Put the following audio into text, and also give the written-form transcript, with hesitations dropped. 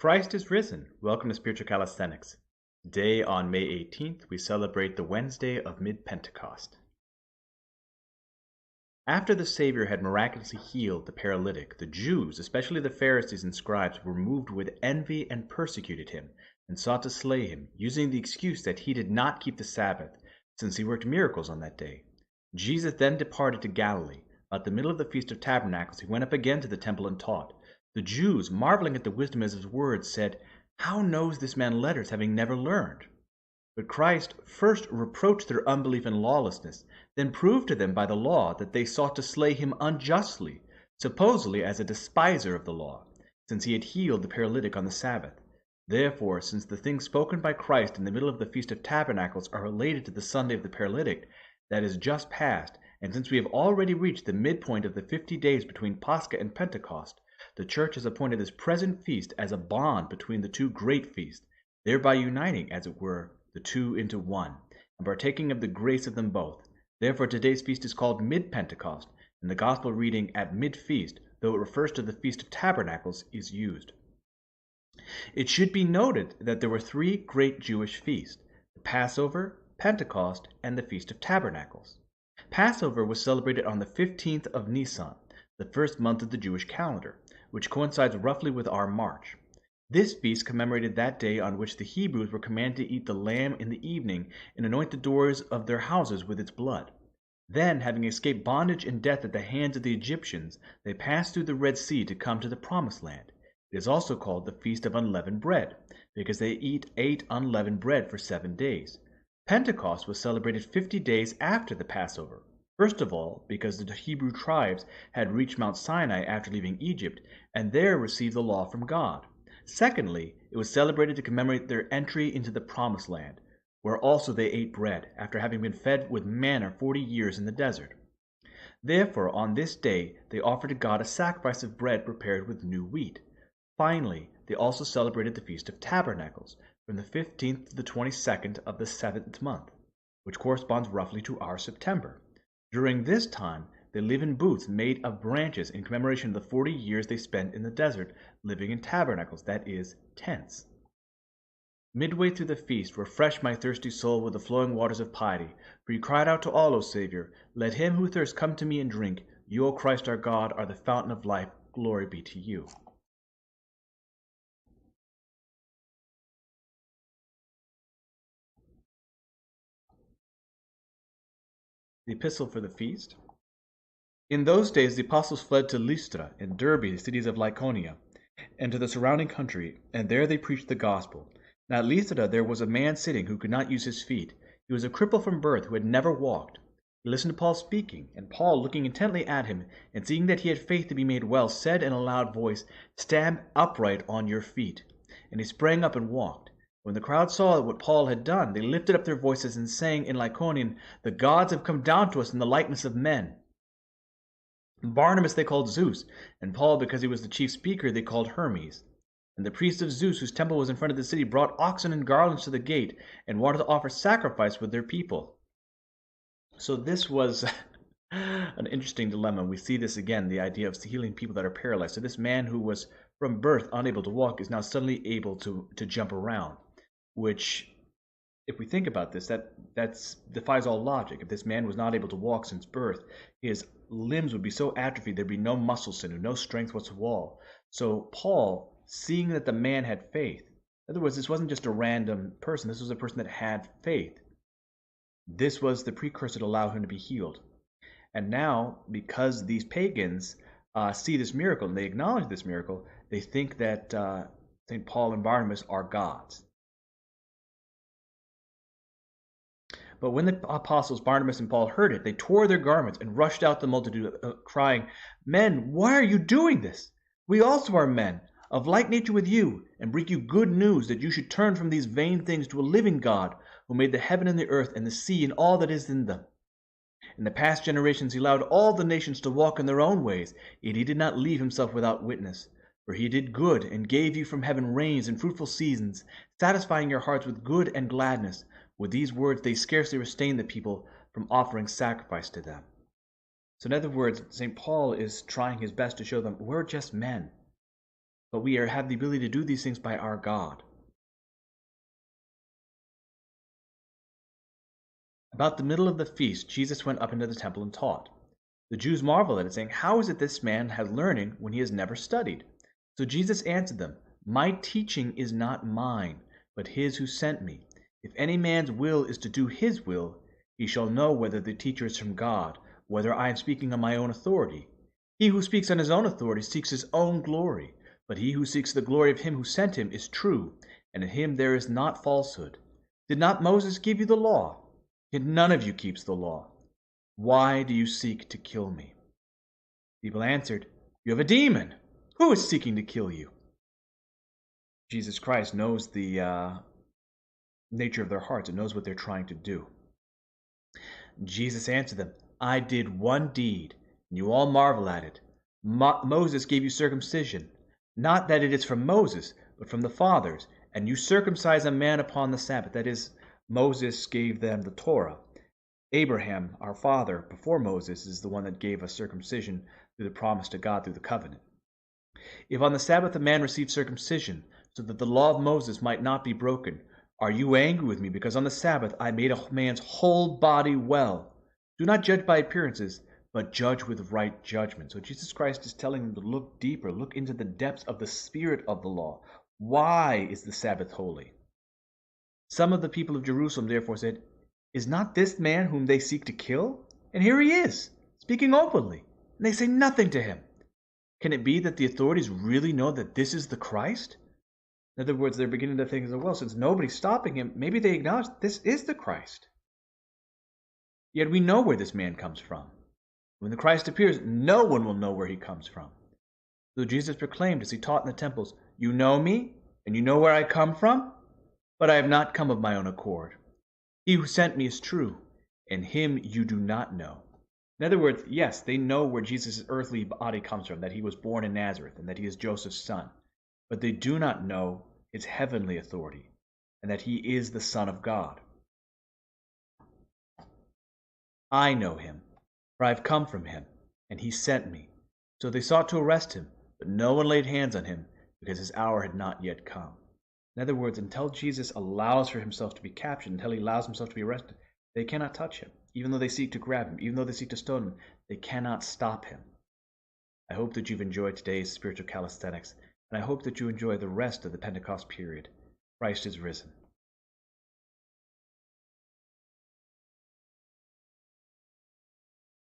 Christ is risen. Welcome to Spiritual Calisthenics. Today, on May 18th, we celebrate the Wednesday of Mid-Pentecost. After the Savior had miraculously healed the paralytic, the Jews, especially the Pharisees and scribes, were moved with envy and persecuted him, and sought to slay him, using the excuse that he did not keep the Sabbath, since he worked miracles on that day. Jesus then departed to Galilee. At the middle of the Feast of Tabernacles, he went up again to the temple and taught. The Jews, marveling at the wisdom of his words, said, "How knows this man letters, having never learned?" But Christ first reproached their unbelief and lawlessness, then proved to them by the law that they sought to slay him unjustly, supposedly as a despiser of the law, since he had healed the paralytic on the Sabbath. Therefore, since the things spoken by Christ in the middle of the Feast of Tabernacles are related to the Sunday of the paralytic that is just past, and since we have already reached the midpoint of the 50 days between Pascha and Pentecost, the Church has appointed this present feast as a bond between the two great feasts, thereby uniting, as it were, the two into one, and partaking of the grace of them both. Therefore today's feast is called Mid-Pentecost, and the Gospel reading at mid-feast, though it refers to the Feast of Tabernacles, is used. It should be noted that there were three great Jewish feasts: the Passover, Pentecost, and the Feast of Tabernacles. Passover was celebrated on the 15th of Nisan, the first month of the Jewish calendar, which coincides roughly with our March. This feast commemorated that day on which the Hebrews were commanded to eat the lamb in the evening and anoint the doors of their houses with its blood. Then, having escaped bondage and death at the hands of the Egyptians, they passed through the Red Sea to come to the Promised Land. It is also called the Feast of Unleavened Bread, because they ate unleavened bread for 7 days. Pentecost was celebrated 50 days after the Passover. First of all, because the Hebrew tribes had reached Mount Sinai after leaving Egypt, and there received the law from God. Secondly, it was celebrated to commemorate their entry into the Promised Land, where also they ate bread, after having been fed with manna 40 years in the desert. Therefore, on this day, they offered to God a sacrifice of bread prepared with new wheat. Finally, they also celebrated the Feast of Tabernacles, from the 15th to the 22nd of the 7th month, which corresponds roughly to our September. During this time, they live in booths made of branches in commemoration of the 40 years they spent in the desert, living in tabernacles, that is, tents. Midway through the feast, refresh my thirsty soul with the flowing waters of piety. For you cried out to all, O Savior, "Let him who thirsts come to me and drink. You, O Christ our God, are the fountain of life. Glory be to you." The Epistle for the Feast. In those days the apostles fled to Lystra and Derbe, the cities of Lycaonia, and to the surrounding country, and there they preached the gospel. Now at Lystra there was a man sitting who could not use his feet. He was a cripple from birth, who had never walked. He listened to Paul speaking, and Paul, looking intently at him, and seeing that he had faith to be made well, said in a loud voice, "Stand upright on your feet." And he sprang up and walked. When the crowd saw what Paul had done, they lifted up their voices and sang in Lycaonian, "The gods have come down to us in the likeness of men." Barnabas they called Zeus, and Paul, because he was the chief speaker, they called Hermes. And the priests of Zeus, whose temple was in front of the city, brought oxen and garlands to the gate, and wanted to offer sacrifice with their people. So this was an interesting dilemma. We see this again, the idea of healing people that are paralyzed. So this man who was from birth unable to walk is now suddenly able to jump around, which, if we think about this, that defies all logic. If this man was not able to walk since birth, his limbs would be so atrophied there'd be no muscle sinew, no strength whatsoever. So Paul, seeing that the man had faith, in other words, this wasn't just a random person, this was a person that had faith. This was the precursor to allow him to be healed. And now, because these pagans see this miracle and they acknowledge this miracle, they think that St. Paul and Barnabas are gods. But when the apostles Barnabas and Paul heard it, they tore their garments and rushed out the multitude, crying, "Men, why are you doing this? We also are men, of like nature with you, and bring you good news that you should turn from these vain things to a living God, who made the heaven and the earth and the sea and all that is in them. In the past generations he allowed all the nations to walk in their own ways, yet he did not leave himself without witness. For he did good, and gave you from heaven rains and fruitful seasons, satisfying your hearts with good and gladness." With these words they scarcely restrained the people from offering sacrifice to them. So in other words, St. Paul is trying his best to show them, we're just men. but we have the ability to do these things by our God. About the middle of the feast, Jesus went up into the temple and taught. The Jews marveled at it, saying, "How is it this man has learning when he has never studied?" So Jesus answered them, "My teaching is not mine, but his who sent me. If any man's will is to do his will, he shall know whether the teacher is from God, whether I am speaking on my own authority. He who speaks on his own authority seeks his own glory, but he who seeks the glory of him who sent him is true, and in him there is not falsehood. Did not Moses give you the law? Yet none of you keeps the law. Why do you seek to kill me?" People answered, "You have a demon. Who is seeking to kill you?" Jesus Christ knows the nature of their hearts and knows what they're trying to do. Jesus answered them, "I did one deed, and you all marvel at it. Moses gave you circumcision, not that it is from Moses, but from the fathers, and you circumcise a man upon the Sabbath." That is, Moses gave them the Torah. Abraham, our father, before Moses, is the one that gave us circumcision through the promise to God through the covenant. "If on the Sabbath a man receives circumcision, so that the law of Moses might not be broken, are you angry with me because on the Sabbath I made a man's whole body well? Do not judge by appearances, but judge with right judgment." So Jesus Christ is telling them to look deeper, look into the depths of the spirit of the law. Why is the Sabbath holy? Some of the people of Jerusalem therefore said, "Is not this man whom they seek to kill? And here he is, speaking openly, and they say nothing to him. Can it be that the authorities really know that this is the Christ?" In other words, they're beginning to think, well, since nobody's stopping him, maybe they acknowledge this is the Christ. Yet we know where this man comes from. When the Christ appears, no one will know where he comes from. So Jesus proclaimed as he taught in the temples, "You know me, and you know where I come from, but I have not come of my own accord. He who sent me is true, and him you do not know." In other words, yes, they know where Jesus' earthly body comes from, that he was born in Nazareth, and that he is Joseph's son. But they do not know his heavenly authority, and that he is the Son of God. "I know him, for I have come from him, and he sent me." So they sought to arrest him, but no one laid hands on him, because his hour had not yet come. In other words, until Jesus allows for himself to be captured, until he allows himself to be arrested, they cannot touch him. Even though they seek to grab him, even though they seek to stone him, they cannot stop him. I hope that you've enjoyed today's spiritual calisthenics, and I hope that you enjoy the rest of the Pentecost period. Christ is risen.